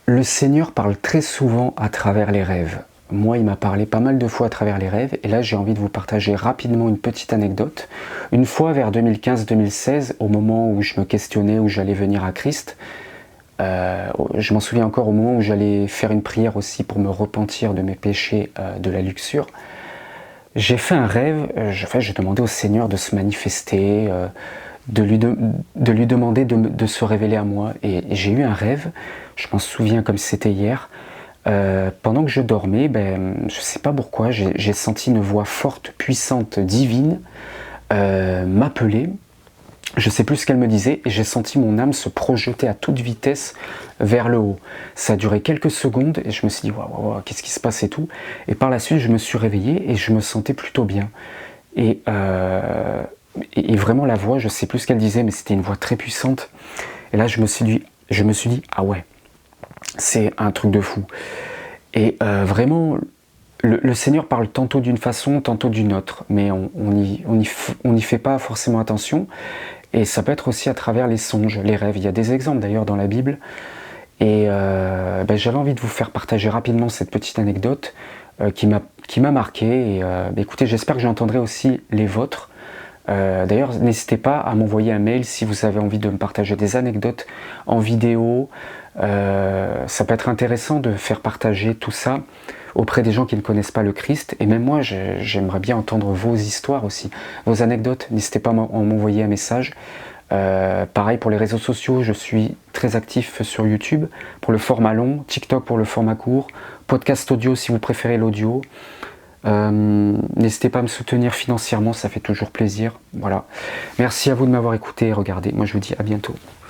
Le Seigneur parle très souvent à travers les rêves. Moi, il m'a parlé pas mal de fois à travers les rêves, et là j'ai envie de vous partager rapidement une petite anecdote. Une fois vers 2015-2016, au moment où je me questionnais où j'allais venir à Christ, je m'en souviens encore au moment où j'allais faire une prière aussi pour me repentir de mes péchés de la luxure, j'ai fait un rêve, j'ai demandé au Seigneur de se manifester, de lui demander de se révéler à moi. Et j'ai eu un rêve, je m'en souviens comme si c'était hier. Pendant que je dormais, je ne sais pas pourquoi, j'ai senti une voix forte, puissante, divine m'appeler. Je ne sais plus ce qu'elle me disait, et j'ai senti mon âme se projeter à toute vitesse vers le haut. Ça a duré quelques secondes, et je me suis dit, waouh, qu'est-ce qui se passe et tout. Et par la suite, je me suis réveillé, et je me sentais plutôt bien. Et, et vraiment la voix, je ne sais plus ce qu'elle disait, mais c'était une voix très puissante. Et là, je me suis dit, ah ouais, c'est un truc de fou. Et vraiment, le Seigneur parle tantôt d'une façon, tantôt d'une autre, mais on n'y fait pas forcément attention. Et ça peut être aussi à travers les songes, les rêves. Il y a des exemples d'ailleurs dans la Bible. Et j'avais envie de vous faire partager rapidement cette petite anecdote qui m'a marqué. Et écoutez, j'espère que j'entendrai aussi les vôtres. D'ailleurs, n'hésitez pas à m'envoyer un mail si vous avez envie de me partager des anecdotes en vidéo. Ça peut être intéressant de faire partager tout ça auprès des gens qui ne connaissent pas le Christ. Et même moi, j'aimerais bien entendre vos histoires aussi, vos anecdotes. N'hésitez pas à m'envoyer un message. Pareil pour les réseaux sociaux, je suis très actif sur YouTube pour le format long, TikTok pour le format court, podcast audio si vous préférez l'audio. N'hésitez pas à me soutenir financièrement, ça fait toujours plaisir. Voilà. Merci à vous de m'avoir écouté et regardé. Moi je vous dis à bientôt.